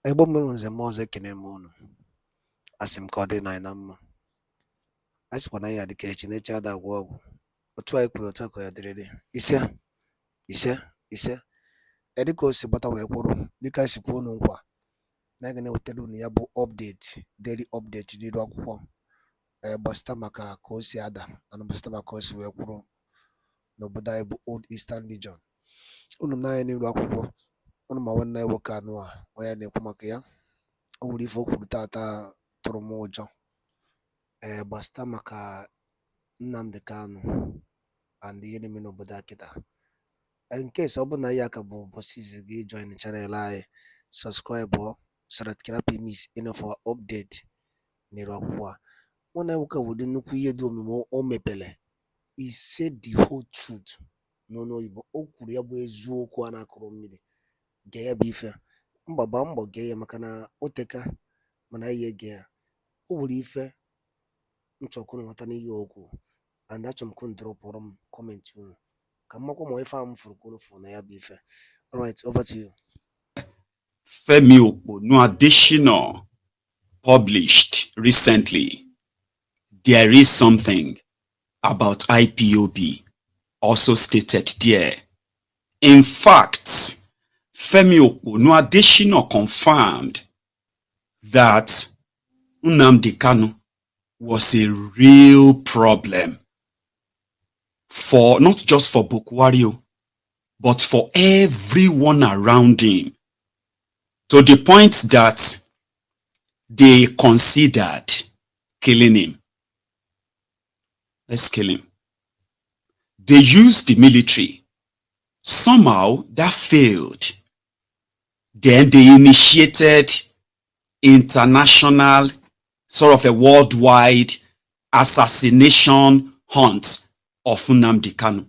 Ebe mmiri nze m ọzọ ekene m unu. Asị m ka ọ dị na anyị na mma. Anyị sịkwa na ya dịka echi na-eche ada agwọ ọgwụ. Otu anyị kwuru otu a ka ya dịrịrị. Ise. Dịka o si gbata wee kwụrụ dịka anyị si kwuo unu nkwa na anyị ga-ewetara unu ya bụ update, daily update n'iru akwụkwọ gbasịta maka ka o si ada na gbasịta maka o si wee kwụrụ n'obodo anyị bụ Old Eastern Region. Unu na-anya n'iru akwụkwọ unu ma nwanne anyị nwoke Kanu a onye na-ekwu maka ya. O nwere ife o kwuru tata tụrụ m ụjọ gbasịta maka Nnamdi Kanu and ihe na-eme n'obodo a kịta. Nke ọ bụ na ya ka bụ ụbọchị izu gị join channel anyị, subscribe so that you can miss any of our update n'iru akwụkwọ a. Nwanne anyị nwoke wụdị nnukwu ihe dị omimi o mepere. He said the whole truth n'ọnụ oyibo. O kwuru ya bụ eziokwu a na-akụrụ mmiri. Gee ya bụ ife gbaa mbọ gee ya maka na o teka mana ihe gee ya. O nwere ife nchọkụ nghọta n'ihe okwu and achọrọ m ka unu dropụrụ m comment unu ka mmakwa ma ife ahụ m fụrụ ka unu fụrụ na ya bụ ife. Alright, over to you. Femi Additional published recently, there is something about IPOB also stated there. In fact, Femi Additional confirmed that Nnamdi Kanu was a real problem for not just for Bokwario, but for everyone around him, to the point that they considered killing him. Let's kill him. They used the military. Somehow that failed. Then they initiated international, sort of a worldwide assassination hunt of Nnamdi Kanu.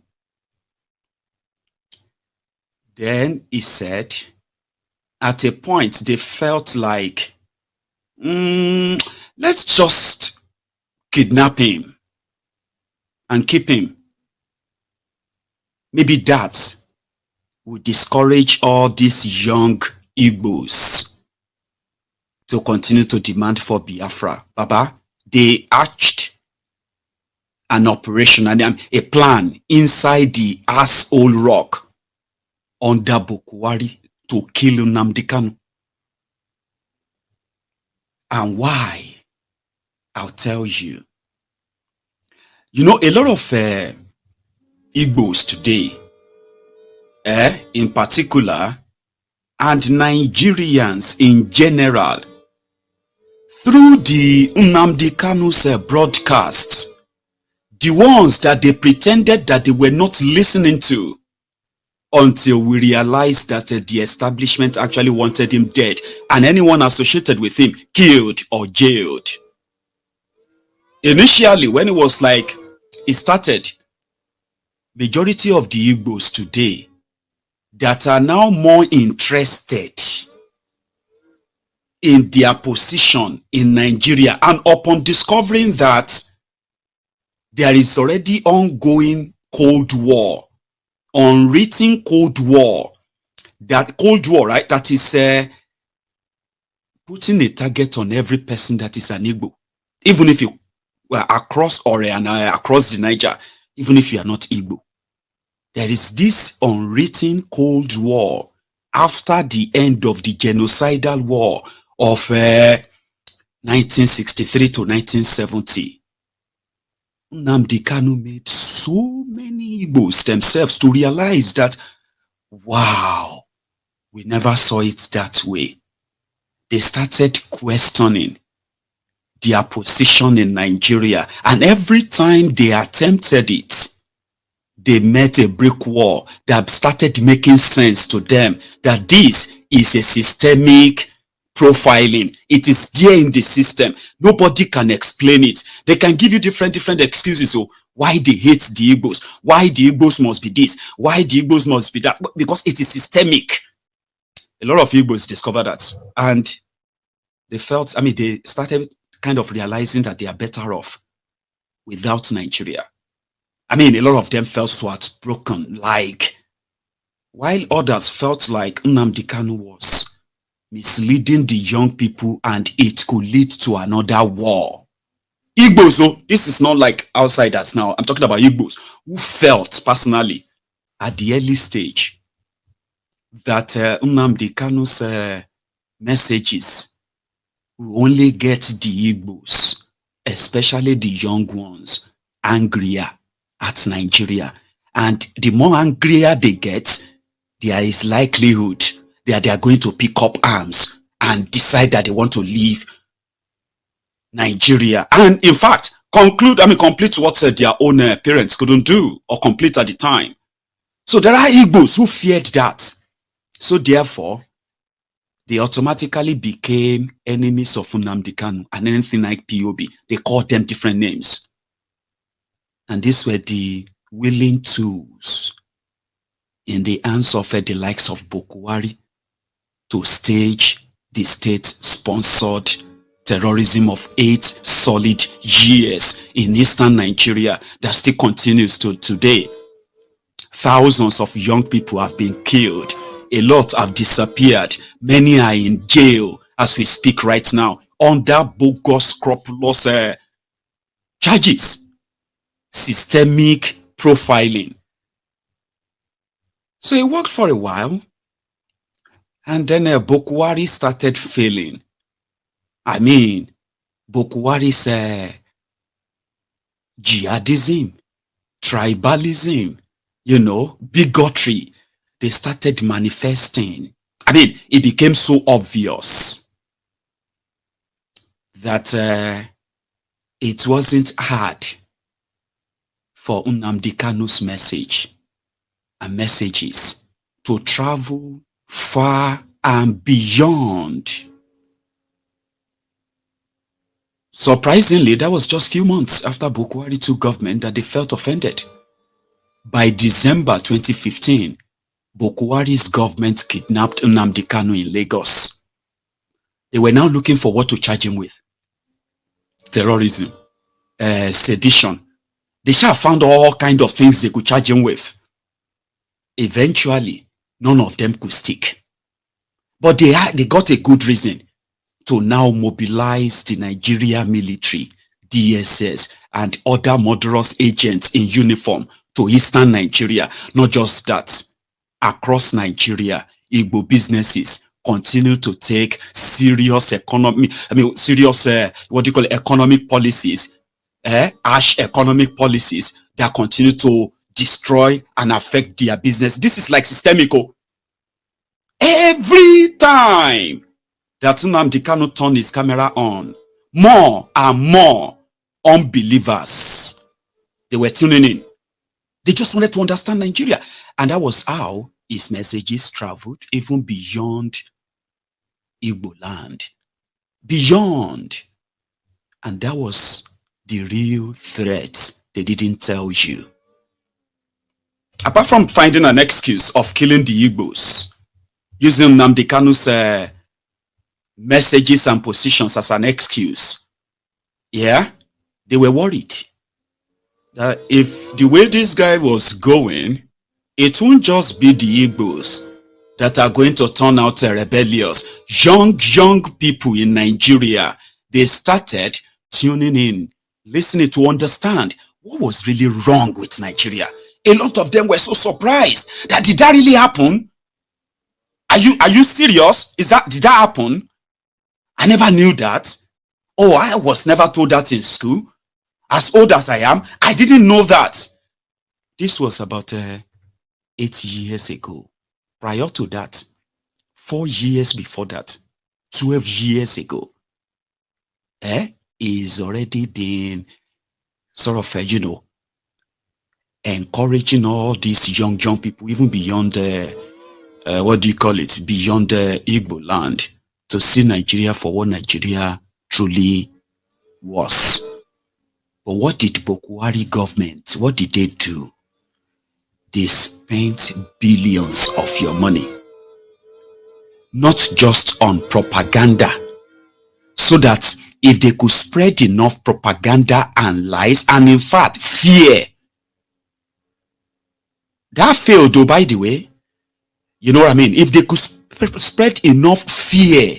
Then he said, at a point they felt like, let's just kidnap him and keep him. Maybe that would discourage all these young Igbos to continue to demand for Biafra. Baba, they hatched an operation and a plan inside the asshole rock under Bokwari to kill Nnamdi Kanu. And why? I'll tell you. You know, a lot of Igbos today, in particular, and Nigerians in general, through the Nnamdi Kanu's broadcasts, the ones that they pretended that they were not listening to, until we realized that the establishment actually wanted him dead and anyone associated with him killed or jailed. Initially, when it was like it started, majority of the Igbos today that are now more interested in their position in Nigeria, and upon discovering that there is already ongoing Cold War, unwritten Cold War, that Cold War, right, that is putting a target on every person that is an Igbo, even if you were across across the Niger, even if you are not Igbo. There is this unwritten Cold War after the end of the genocidal war of 1963 to 1970. Nnamdi Kanu made so many Igbos themselves to realize that, wow, we never saw it that way. They started questioning their position in Nigeria, and every time they attempted it, they met a brick wall that started making sense to them that this is a systemic profiling. It is there in the system. Nobody can explain it. They can give you different excuses. So why they hate the Igbos, why the Igbos must be this, why the Igbos must be that, because it is systemic. A lot of Igbos discovered that, and they felt, they started kind of realizing that they are better off without Nigeria. A lot of them felt so heartbroken, like, while others felt like Nnamdi Kanu was misleading the young people, and it could lead to another war. Igbos, so this is not like outsiders now. I'm talking about Igbos who felt personally at the early stage that Nnamdi Kanu's messages will only get the Igbos, especially the young ones, angrier at Nigeria. And the more angrier they get, there is likelihood that they are going to pick up arms and decide that they want to leave Nigeria. And in fact, complete what their own parents couldn't do or complete at the time. So there are Igbos who feared that. So therefore, they automatically became enemies of Nnamdi Kanu and anything like POB. They called them different names. And these were the willing tools in the hands of the likes of Bokwari to stage the state-sponsored terrorism of 8 solid years in eastern Nigeria that still continues to today. Thousands of young people have been killed. A lot have disappeared. Many are in jail as we speak right now under bogus, scrupulous charges. Systemic profiling. So it worked for a while. And then Bokwari started failing. I mean, Bokwari's jihadism, tribalism, bigotry, they started manifesting. I mean, it became so obvious that it wasn't hard for Nnamdi Kanu's message and messages to travel far and beyond. Surprisingly, that was just a few months after Bokwari took government that they felt offended. By December 2015, Bokwari's government kidnapped Nnamdi Kanu in Lagos. They were now looking for what to charge him with. Terrorism, sedition. They shall found all kinds of things they could charge him with. Eventually, none of them could stick. But they got a good reason to now mobilize the Nigeria military, DSS, and other murderous agents in uniform to eastern Nigeria. Not just that, across Nigeria, Igbo businesses continue to take serious economic policies, harsh economic policies that continue to destroy and affect their business. This is like systemic. Every time that Nnamdi Kanu turned his camera on, more and more unbelievers, they were tuning in. They just wanted to understand Nigeria. And that was how his messages traveled even beyond Igbo land. Beyond. And that was the real threat they didn't tell you. Apart from finding an excuse of killing the Igbos, using Nnamdi Kanu's messages and positions as an excuse, they were worried that if the way this guy was going, it won't just be the Igbos that are going to turn out rebellious. Young people in Nigeria, they started tuning in, listening to understand what was really wrong with Nigeria. A lot of them were so surprised that did that really happen? Are you serious? Did that happen? I never knew that. Oh, I was never told that in school. As old as I am, I didn't know that. This was about 8 years ago. Prior to that, 4 years before that, 12 years ago, is already been sort of, encouraging all these young people, even beyond beyond the Igbo land, to see Nigeria for what Nigeria truly was. But what did Bokwari government, what did they do? They spent billions of your money, not just on propaganda, so that if they could spread enough propaganda and lies, and in fact fear. That failed though, by the way. You know what I mean? If they could spread enough fear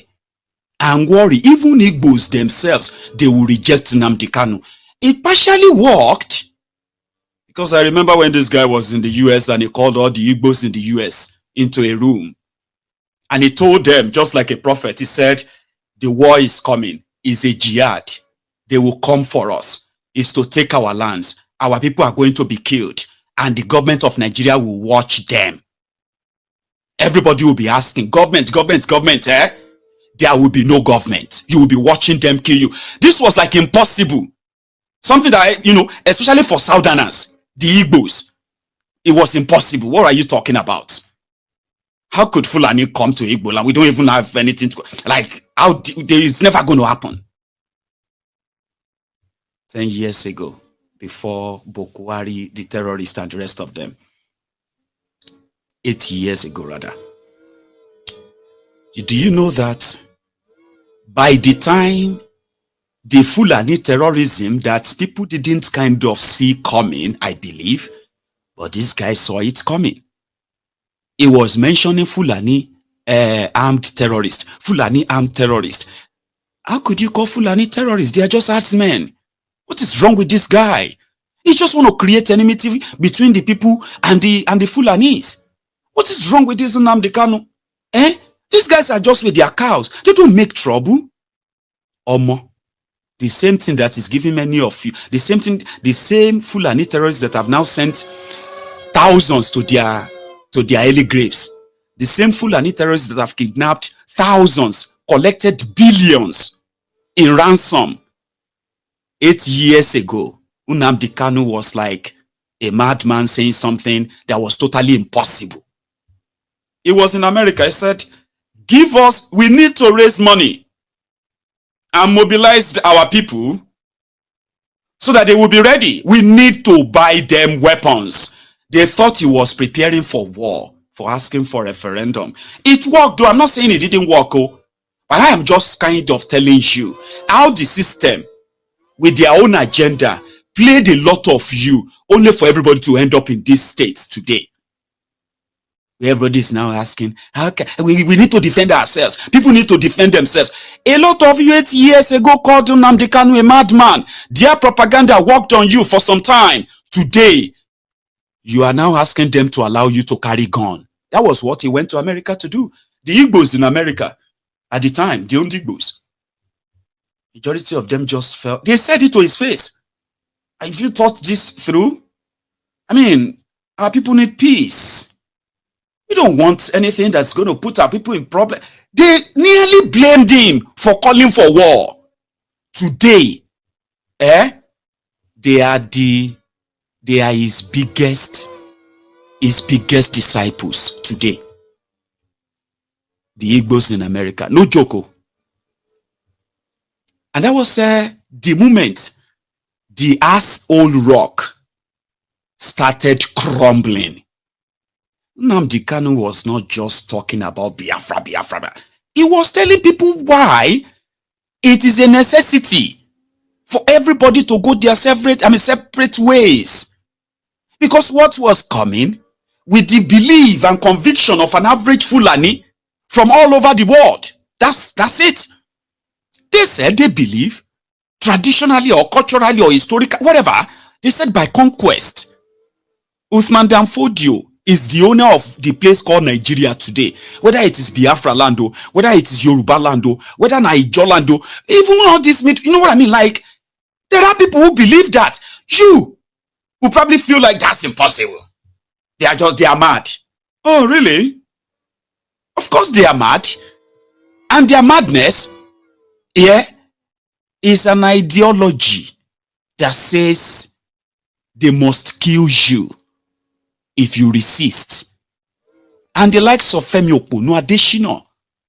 and worry. Even Igbos themselves, they will reject Nnamdi Kanu. It partially worked, because I remember when this guy was in the US and he called all the Igbos in the US into a room and he told them, just like a prophet, he said, the war is coming. It's a jihad. They will come for us. It's to take our lands. Our people are going to be killed and the government of Nigeria will watch them. Everybody will be asking, government, eh? There will be no government. You will be watching them kill you. This was like impossible. Something that, especially for Southerners, the Igbos, it was impossible. What are you talking about? How could Fulani come to Igbo land? We don't even have anything to, like, it's never going to happen. 10 years ago, before Boko Haram, the terrorists and the rest of them. 8 years ago, rather. Do you know that by the time the Fulani terrorism that people didn't kind of see coming, I believe, but this guy saw it coming. He was mentioning Fulani armed terrorists. Fulani armed terrorists. How could you call Fulani terrorists? They are just herdsmen. What is wrong with this guy? He just want to create enmity between the people and the Fulanis. What is wrong with this Nnamdi Kanu? These guys are just with their cows. They don't make trouble. Omo. The same thing that is giving many of you, the same Fulani terrorists that have now sent thousands to their early graves. The same Fulani terrorists that have kidnapped thousands, collected billions in ransom. 8 years ago, Nnamdi Kanu was like a madman saying something that was totally impossible. He was in America. He said, we need to raise money and mobilize our people so that they will be ready. We need to buy them weapons. They thought he was preparing for war, for asking for a referendum. It worked, though. I'm not saying it didn't work, but I am just kind of telling you how the system, with their own agenda, played a lot of you only for everybody to end up in this state today. Everybody is now asking, how can we need to defend ourselves? People need to defend themselves. A lot of you 8 years ago called Nnamdi Kanu a madman. Their propaganda worked on you for some time. Today, you are now asking them to allow you to carry gun. That was what he went to America to do. The Igbos in America, at the time, the owned Igbos, majority of them just felt, they said it to his face. Have you thought this through? I mean, our people need peace. We don't want anything that's going to put our people in problem. They nearly blamed him for calling for war. Today, they are his biggest disciples today. The Igbos in America. No joke. And that was the moment the asshole rock started crumbling. Nnamdi Kanu was not just talking about Biafra. He was telling people why it is a necessity for everybody to go their separate ways. Because what was coming with the belief and conviction of an average Fulani from all over the world. That's it. They said they believe traditionally or culturally or historically, whatever, they said by conquest. Uthman Dan Fodio is the owner of the place called Nigeria today. Whether it is Biafra land, whether it is Yoruba land, whether Niger land, even all this, you know what I mean? Like, there are people who believe that. You will probably feel like that's impossible. They are mad. Oh, really? Of course they are mad. And their madness, is an ideology that says they must kill you if you resist. And the likes of Femi Oponu Adesina,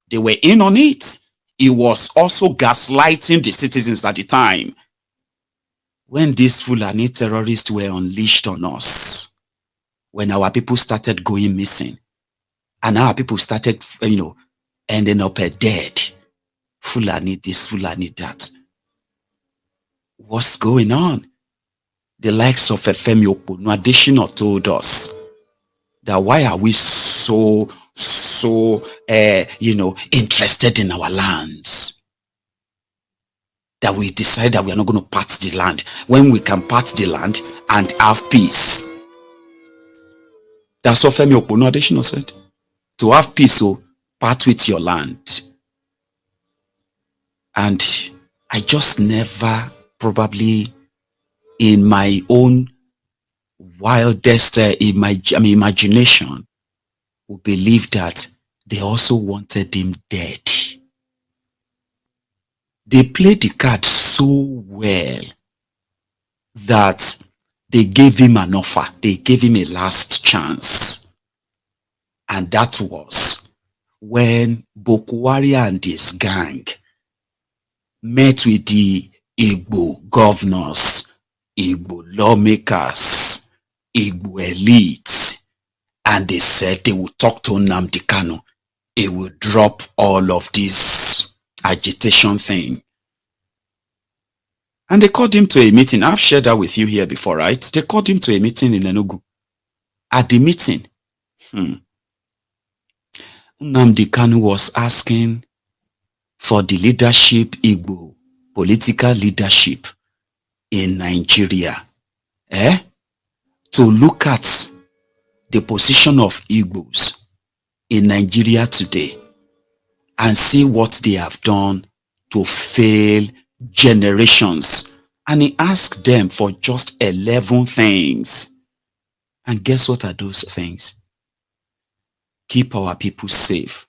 they were in on it. He was also gaslighting the citizens at the time. When these Fulani terrorists were unleashed on us, when our people started going missing, and our people started, ending up dead. Fulani this, Fulani that. What's going on? The likes of Femi Oponu Adesina told us that why are we so so, interested in our lands, that we decide that we are not going to part the land when we can part the land and have peace. That's what Femi Opono Adesina said. To have peace, so part with your land. And I just never, probably in my own wildest imagination, would believe that they also wanted him dead. They played the card so well that they gave him an offer. They gave him a last chance. And that was when Bokwari and his gang met with the Igbo governors, Igbo lawmakers, Igbo elites, and they said they would talk to Nnamdi Kanu. He will drop all of this agitation thing. And they called him to a meeting. I've shared that with you here before, right? They called him to a meeting in Enugu. At the meeting, Nnamdi Kanu was asking for the leadership, Igbo political leadership in Nigeria, to look at the position of Igbos in Nigeria today and see what they have done to fail generations. And he asked them for just 11 things. And guess what are those things? Keep our people safe.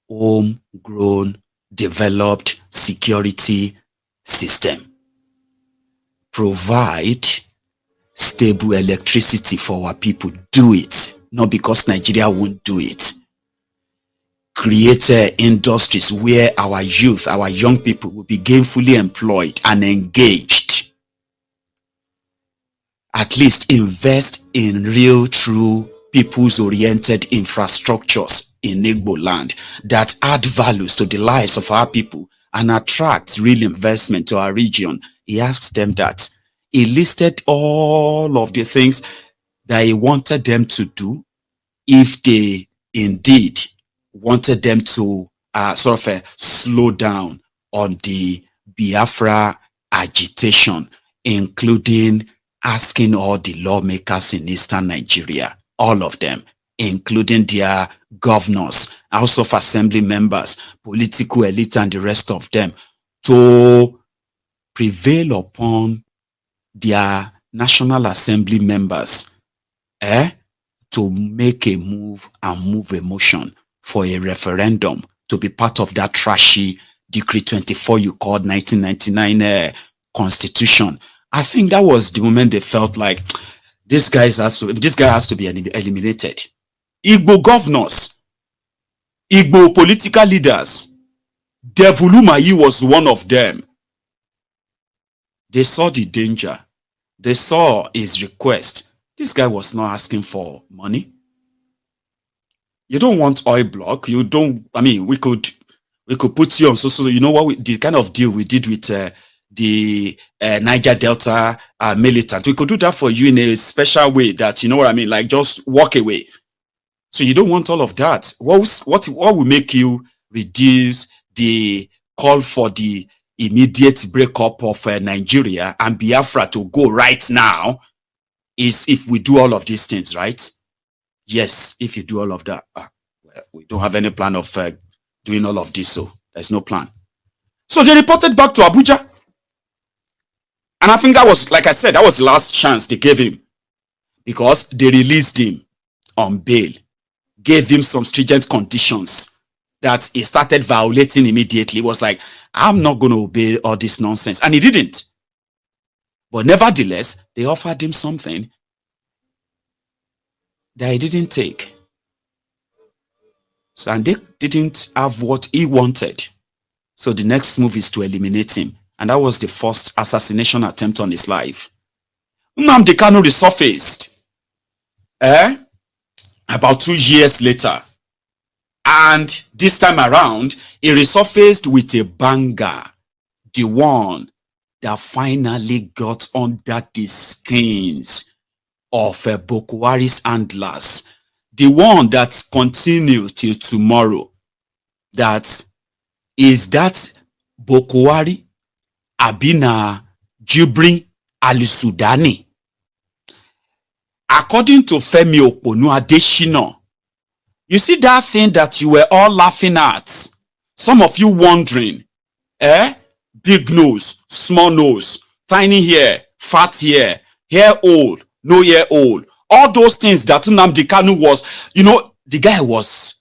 Homegrown, developed security system. Provide stable electricity for our people. Do it. Not because Nigeria won't do it. Create industries where our youth, our young people will be gainfully employed and engaged. At least invest in real, true, people's-oriented infrastructures in Igbo land that add values to the lives of our people and attract real investment to our region. He asked them that. He listed all of the things that he wanted them to do if they indeed wanted them to slow down on the Biafra agitation, including asking all the lawmakers in Eastern Nigeria, all of them, including their governors, House of Assembly members, political elite, and the rest of them, to prevail upon their National Assembly members to make a move and move a motion for a referendum to be part of that trashy Decree 24 you called 1999 Constitution. I think that was the moment they felt like this guy has to be eliminated. Igbo governors, Igbo political leaders, Devulumayi was one of them. They saw the danger. They saw his request. This guy was not asking for money. You don't want oil block. You don't, we could put you on so you know what the kind of deal we did with the Niger Delta militant. We could do that for you in a special way that, you know what I mean, like just walk away. So you don't want all of that. What will make you reduce the call for the immediate breakup of Nigeria and Biafra to go right now is if we do all of these things, right? Yes, if you do all of that. Well, we don't have any plan of doing all of this, so there's no plan. So they reported back to Abuja. And I think that was, like I said, that was the last chance they gave him, because they released him on bail, gave him some stringent conditions that he started violating immediately. It was like, I'm not going to obey all this nonsense. And he didn't. But nevertheless, they offered him something that he didn't take. So, and they didn't have what he wanted. So the next move is to eliminate him. And that was the first assassination attempt on his life. Nnamdi Kanu resurfaced about 2 years later. And this time around, he resurfaced with a banger. The one that finally got under the skins of Boko Haram's handlers. the one that continued till tomorrow, that is that Bokwari Abina Jibrin Ali Sudani. According to Femi Oponu Adeshina, you see that thing that you were all laughing at, some of you wondering, big nose, small nose, tiny hair, fat hair old, no hair old, all those things that Nnamdi Kanu was, the guy was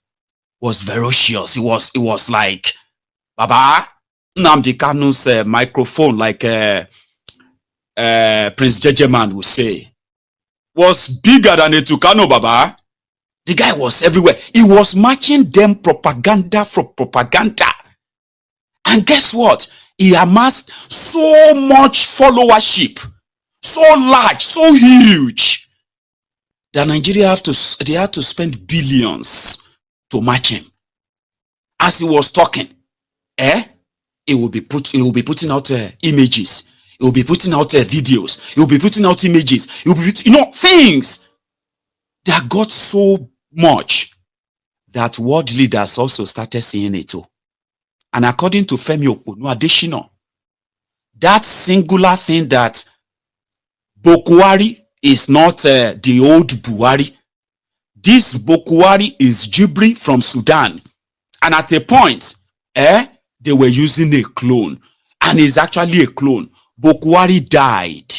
ferocious. It was like, Baba, Nnamdi Kanu's microphone, like Prince Jejeman would say, was bigger than a Tukano, Baba. The guy was everywhere. He was matching them propaganda for propaganda. And guess what? He amassed so much followership, so large, so huge, that Nigeria they had to spend billions to match him. As he was talking, he will be putting out images. He will be putting out videos. He will be putting out images. He will be, things that got so much that world leaders also started seeing it too. And according to Femi Oponu Adeshina, that singular thing that Bokwari is not the old Buhari. This Bokwari is Jibri from Sudan. And at a point, they were using a clone. And it's actually a clone. Bokwari died.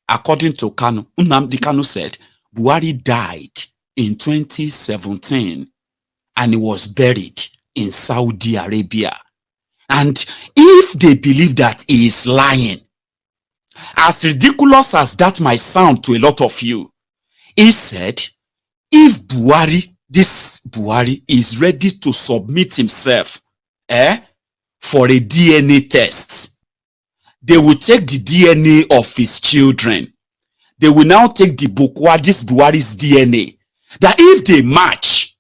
According to Kanu, Nnamdi Kanu said, Buhari died in 2017 and he was buried in Saudi Arabia. And if they believe that he is lying, as ridiculous as that might sound to a lot of you, he said, if this Buhari is ready to submit himself for a DNA test, they will take the DNA of his children. They will now take this Buhari's DNA. That if they match,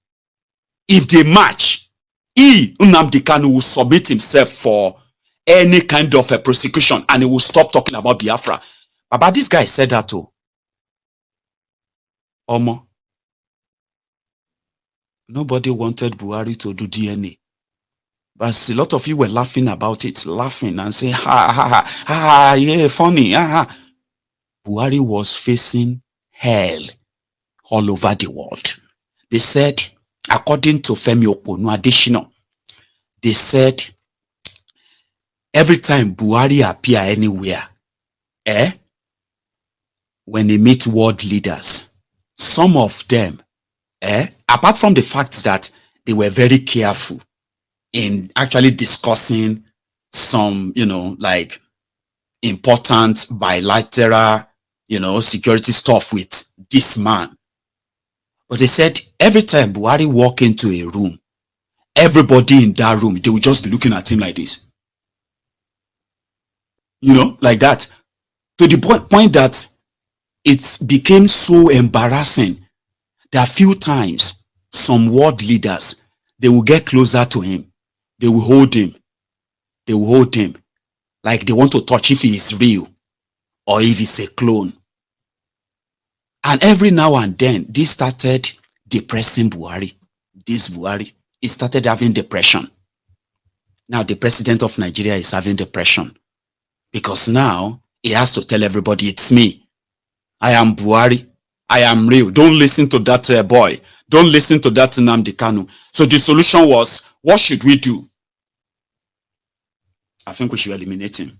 Nnamdi Kanu will submit himself for any kind of a prosecution and he will stop talking about Biafra. But this guy said that too. Omo. Nobody wanted Buhari to do DNA. But a lot of you were laughing about it, laughing and saying, yeah, funny, Buhari was facing hell all over the world. They said, according to Femi Oponu Adeshina, they said, every time Buhari appear anywhere, when they meet world leaders, some of them, apart from the fact that they were very careful in actually discussing some, like important bilateral, security stuff with this man. But they said every time Buhari walk into a room, everybody in that room, they will just be looking at him like this. Like that. To the point that it became so embarrassing that a few times, some world leaders, they will get closer to him. They will hold him. They will hold him. Like they want to touch if he is real or if he's a clone. And every now and then, this started depressing Buhari. This Buhari, he started having depression. Now the president of Nigeria is having depression because now he has to tell everybody, it's me. I am Buhari. I am real. Don't listen to that boy. Don't listen to that Nnamdi Kanu. So the solution was, what should we do? I think we should eliminate him.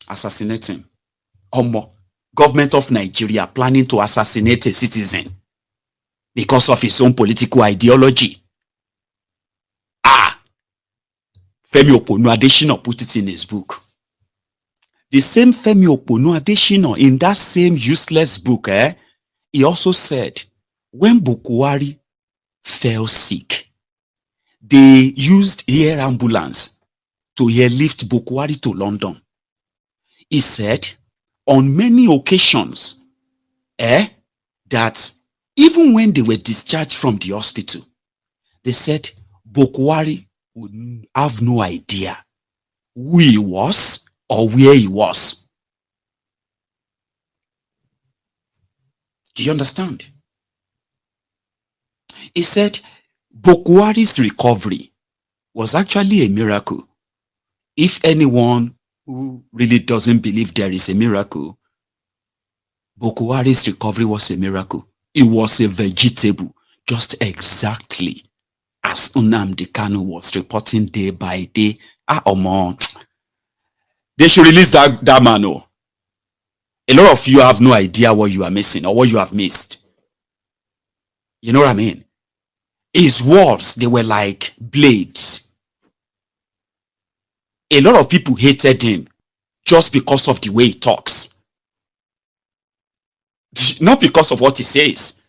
Assassinate him. Government of Nigeria planning to assassinate a citizen because of his own political ideology. Femi Oponu Adeshina put it in his book. The same Femi Oponu Adeshina, in that same useless book, he also said, when Buhari fell sick, they used air ambulance to airlift Buhari to London. He said, on many occasions, that even when they were discharged from the hospital, they said Buhari would have no idea who he was or where he was. Do you understand? He said Bokwari's recovery was actually a miracle. If anyone who really doesn't believe there is a miracle, Bokwari's recovery was a miracle. It was a vegetable, just exactly as Nnamdi Kanu was reporting day by day. They should release that man. Oh. A lot of you have no idea what you are missing or what you have missed. You know what I mean? His words, they were like blades. A lot of people hated him just because of the way he talks. Not because of what he says.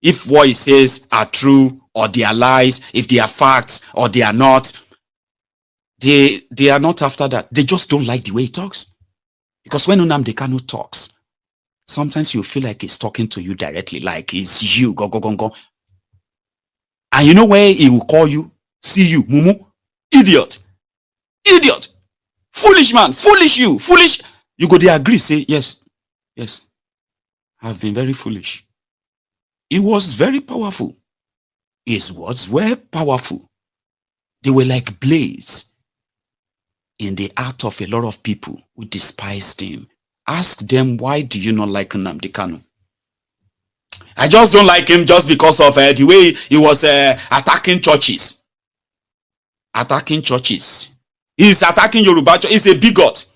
If what he says are true or they are lies, if they are facts or they are not, they are not after that. They just don't like the way he talks. Because when Nnamdi Kanu talks, sometimes you feel like he's talking to you directly, like it's you, go. And you know where he will call you? See you, mumu, idiot, foolish man, foolish you, foolish. You go, they agree, say, yes, I've been very foolish. It was very powerful. His words were powerful. They were like blades in the heart of a lot of people who despised him. Ask them, why do you not like Nnamdi Kanu? I just don't like him just because of the way he was attacking churches. He's attacking Yoruba. He's a bigot.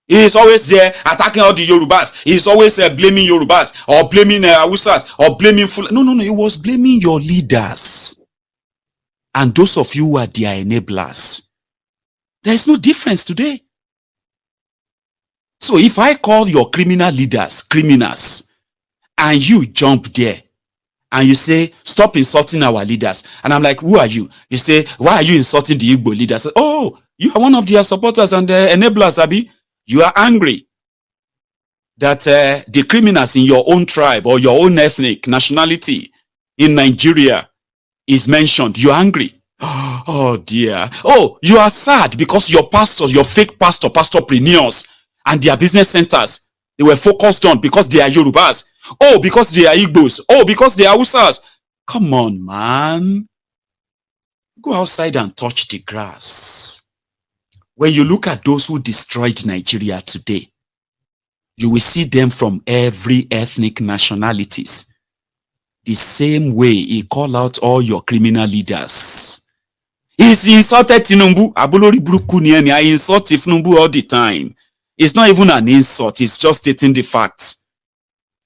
He's always there attacking all the Yorubas. He's always blaming Yorubas or blaming Hausas or blaming No. He was blaming your leaders and those of you who are their enablers. There is no difference today. So if I call your criminal leaders criminals and you jump there and you say, stop insulting our leaders, and I'm like, who are you? You say, why are you insulting the Igbo leaders? Oh, you are one of their supporters and enablers, Abi. You are angry that the criminals in your own tribe or your own ethnic nationality in Nigeria is mentioned. You're angry. Oh dear. Oh, you are sad because your pastors, your fake pastorpreneurs and their business centers, they were focused on because they are Yorubas. Oh, because they are Igbos. Oh, because they are Hausas. Come on, man. Go outside and touch the grass. When you look at those who destroyed Nigeria today, you will see them from every ethnic nationalities. The same way he called out all your criminal leaders. He insulted Tinubu. Abulori Brukuniani. I insult Tinubu all the time. It's not even an insult. It's just stating the facts.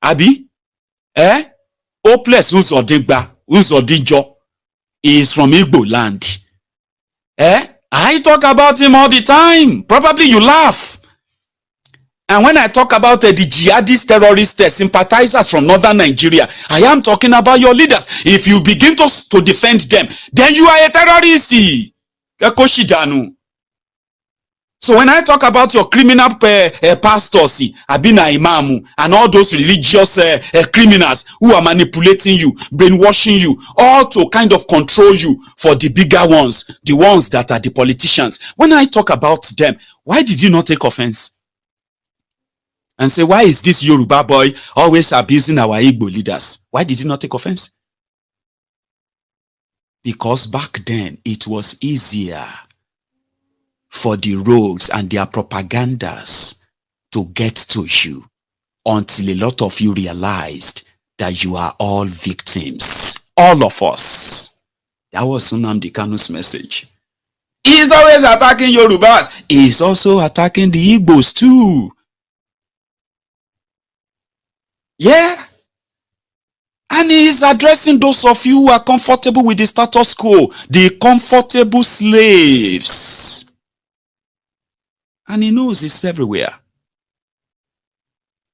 Abi? Hopeless Uzodijo is from Igbo land. I talk about him all the time. Probably you laugh. And when I talk about the jihadist terrorist sympathizers from northern Nigeria, I am talking about your leaders. If you begin to defend them, then you are a terrorist. So when I talk about your criminal pastors, Abina Imamu, and all those religious criminals who are manipulating you, brainwashing you, all to kind of control you for the bigger ones, the ones that are the politicians. When I talk about them, why did you not take offense? And say, why is this Yoruba boy always abusing our Igbo leaders? Why did you not take offense? Because back then, it was easier for the rogues and their propagandas to get to you until a lot of you realized that you are all victims. All of us. That was Nnamdi Kanu's message. He is always attacking Yorubas. He is also attacking the Igbos too. Yeah. And he is addressing those of you who are comfortable with the status quo, the comfortable slaves. And he knows it's everywhere.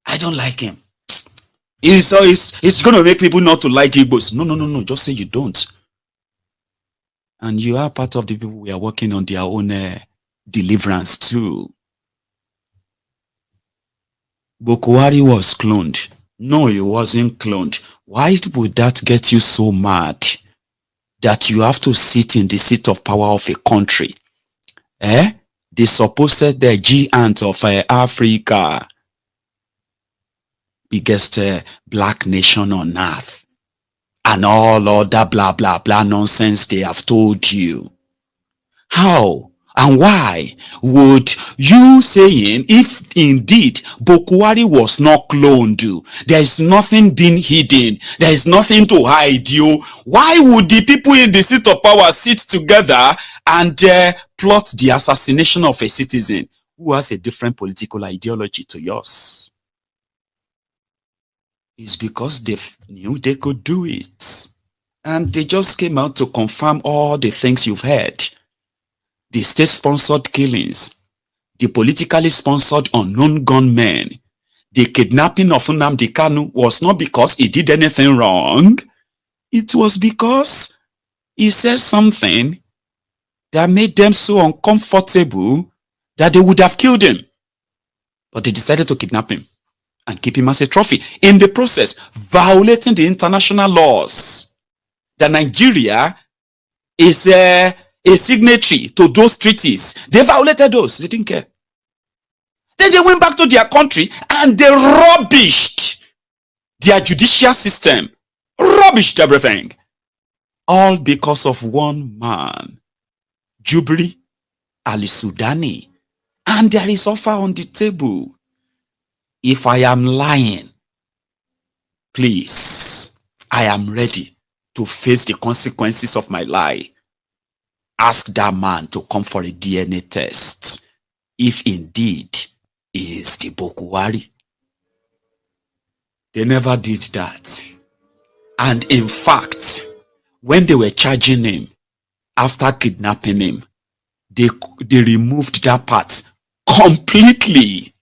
I don't like him. It's going to make people not to like Igbos. No. Just say you don't. And you are part of the people who are working on their own deliverance too. Bokwari was cloned. No, he wasn't cloned. Why would that get you so mad that you have to sit in the seat of power of a country? The supposed giant of Africa. biggest black nation on earth, and all other blah, blah, blah nonsense they have told you. How and why would you saying, if indeed Bokuwari was not cloned, there is nothing being hidden, there is nothing to hide you, why would the people in the seat of power sit together and plot the assassination of a citizen who has a different political ideology to yours? It's because they knew they could do it, and they just came out to confirm all the things you've heard. The state-sponsored killings, the politically sponsored unknown gunmen, the kidnapping of Nnamdi Kanu was not because he did anything wrong. It was because he said something that made them so uncomfortable that they would have killed him. But they decided to kidnap him and keep him as a trophy. In the process, violating the international laws. That Nigeria is a signatory to those treaties. They violated those. They didn't care. Then they went back to their country and they rubbished their judicial system. Rubbished everything. All because of one man, Jubri Ali-Sudani. And there is offer on the table. If I am lying, please, I am ready to face the consequences of my lie. Ask that man to come for a DNA test, if indeed he is the Bokuwari. They never did that. And in fact, when they were charging him, after kidnapping him, they removed that part completely.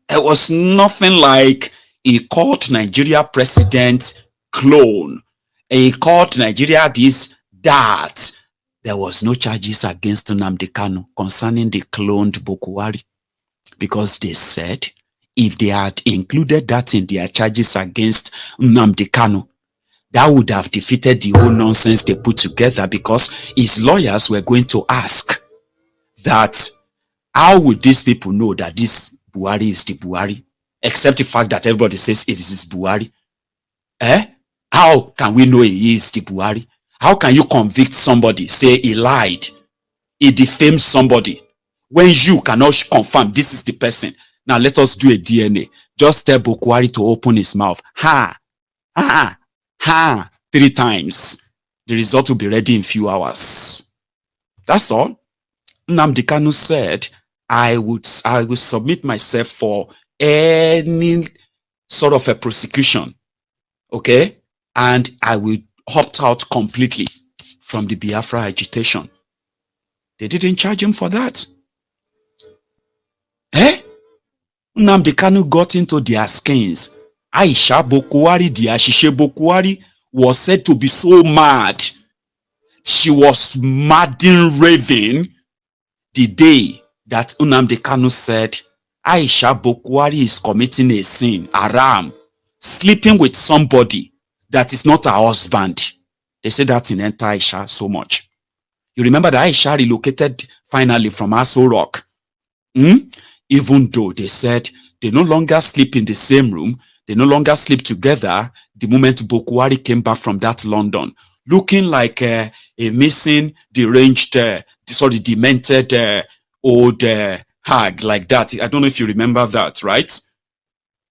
It was nothing like he called Nigeria president clone. He called Nigeria this, that. There was no charges against Nnamdi Kanu concerning the cloned Bokuwari, because they said if they had included that in their charges against Nnamdi Kanu, that would have defeated the whole nonsense they put together, because his lawyers were going to ask that how would these people know that this Buhari is the Buhari, except the fact that everybody says it is Buhari. How can we know he is the Buhari? How can you convict somebody, say he lied, he defamed somebody, when you cannot confirm this is the person? Now let us do a DNA. Just tell Bokuwari to open his mouth. 3 times. The result will be ready in few hours. That's all. Nnamdi Kanu said, I will submit myself for any sort of a prosecution. Okay? And I will opt out completely from the Biafra agitation. They didn't charge him for that. Nnamdi Kanu got into their skins. Aisha Bokuwari, the Ashishe Bokuwari, was said to be so mad. She was mad and raving the day that Nnamdi Kanu said Aisha Bokuwari is committing a sin, haram, sleeping with somebody that is not her husband. They said that in enter Aisha so much. You remember that Aisha relocated finally from Aso Rock. Even though they said they no longer sleep in the same room, they no longer sleep together the moment Bokuwari came back from that London, looking like a missing, deranged, demented old hag like that. I don't know if you remember that, right?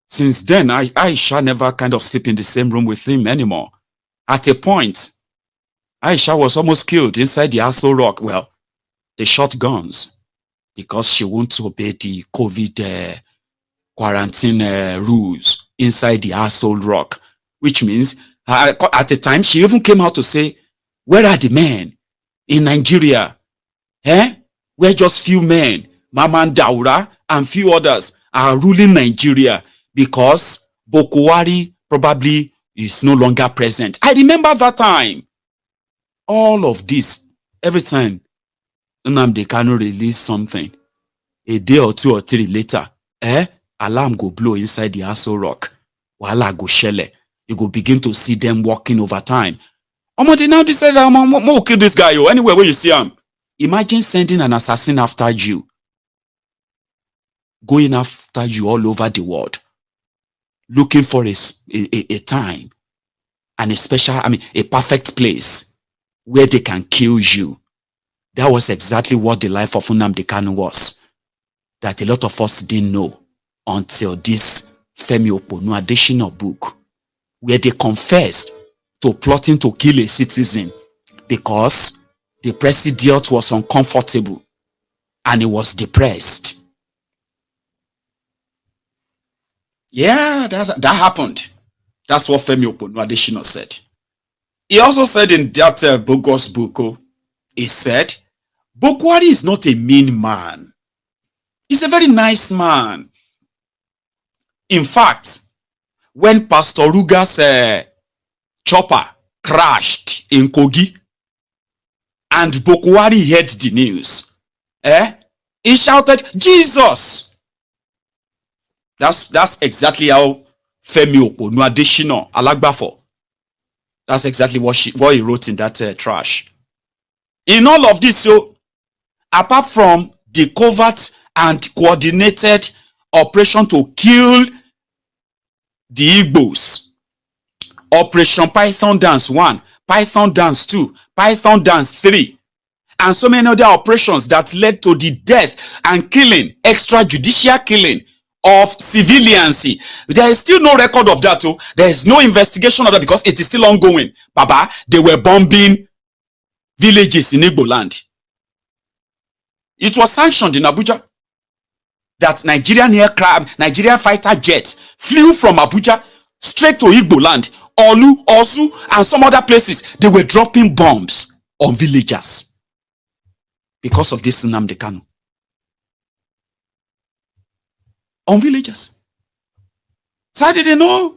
Since then, Aisha never kind of sleep in the same room with him anymore. At a point, Aisha was almost killed inside the Aso Rock. Well, they shot guns because she won't obey the COVID quarantine rules inside the Aso Rock, which means at the time she even came out to say, where are the men in Nigeria? Where just few men, Maman Daura and few others are ruling Nigeria because Bokuwari probably is no longer present. I remember that time. All of this, every time Nnamdi Kanu release something, a day or 2 or 3 later, alarm go blow inside the Aso Rock. Wahala go shele. You go begin to see them walking over time. They now decided, I'm gonna kill this guy. Anywhere where you see him. Imagine sending an assassin after you, going after you all over the world. looking for a time and a perfect place where they can kill you. That was exactly what the life of Nnamdi Kanu was, that a lot of us didn't know until this Femi Oponu Adesina book, where they confessed to plotting to kill a citizen because the president was uncomfortable and he was depressed. Yeah, that happened. That's what Femi Oponu Adesina said. He also said in that bogus book, he said, Bokwari is not a mean man. He's a very nice man. In fact, when Pastor Ruga's chopper crashed in Kogi and Bokwari heard the news, he shouted, Jesus! That's exactly how Femi Oponu Adesina Alagbafo, that's exactly what he wrote in that trash. In all of this, so apart from the covert and coordinated operation to kill the Igbos, Operation Python Dance 1, Python Dance 2, Python Dance 3, and so many other operations that led to the death and killing, extrajudicial killing of civilians. There is still no record of that. There is no investigation of that because it is still ongoing. Baba, they were bombing villages in Igbo land. It was sanctioned in Abuja that Nigerian fighter jets flew from Abuja straight to Igbo land, Olu, Osu, and some other places. They were dropping bombs on villagers because of this Nnamdi Kanu. On villagers. So I didn't know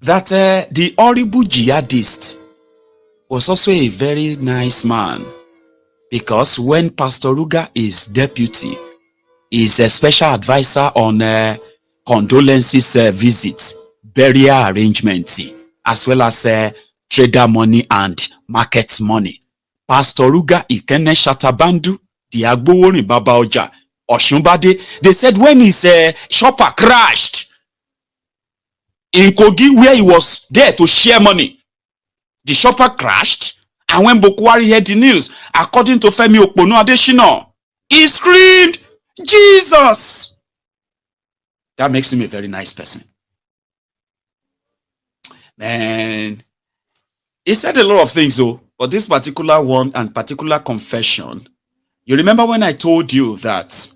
that the horrible jihadist was also a very nice man, because when Pastor Ruga is deputy, is a special advisor on condolences visit, burial arrangement, as well as trader money and market money. Pastor Ruga Ikene Shatabandu, the Agboworin Baba Oja, Oshunbade, they said when his shopper crashed in Kogi, where he was there to share money, the shopper crashed, and when Bokwari heard the news, according to Femi Oponu Adesina, he screamed, Jesus! That makes him a very nice person. Man, he said a lot of things though, but this particular one and particular confession, you remember when I told you that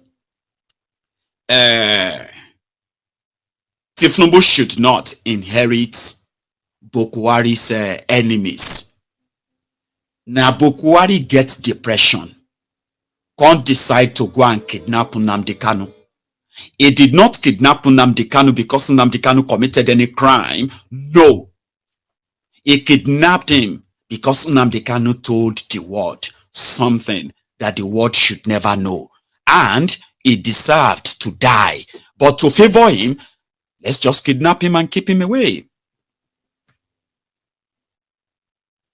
Tifnubu should not inherit Bokwari's enemies. Now Bokwari gets depression, can't decide to go and kidnap Nnamdi Kanu. He did not kidnap Nnamdi Kanu because Nnamdi Kanu committed any crime. No. He kidnapped him because Nnamdi Kanu told the world something that the world should never know. And he deserved to die. But to favor him, let's just kidnap him and keep him away.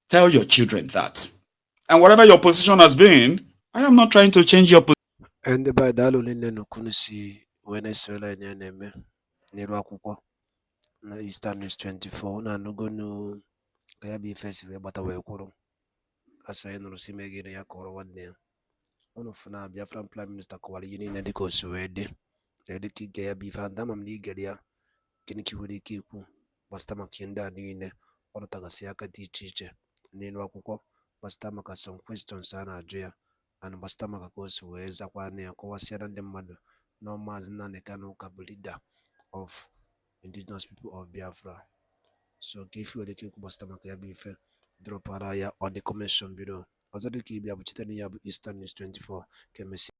Tell your children that. And whatever your position has been, I am not trying to change your position. Ndị be anyị daalụ niile n'okunu si wee na-esola anyị na-eme n'elu akwụkwọ na Eastern News 24. Unu anụgonu ka ya bụ ife si wee gbata wee kwụrụ, asị anyị nụrụ si megide ya kọrọ nwanne ya. Unu fụ na Biafran Prime Minister kọwara ihe niile dịka o si wee dị, dịka ige ya bụ ife a, ama m na igere ya, gịnị ka ị nwere ike ikwu gbasịta maka ihe ndị a niile ọ rụtagasị aka dị iche iche n'elu akwụkwọ, gbasịta maka some questions a na-ajụ ya, and gbasịta maka ka o si wee zakwa na ya, kọwasịara ndị mmadụ na Maazị Nnamdi Kanu ka bụ leader of indigenous people of Biafra. So ka ife nwere ike ikwu gbasịta maka ya bụ ife, dropara ya on the comment section below. Ọzọ dịka ibe ya bụ cheta na ya bụ Eastern News 24 ka emesi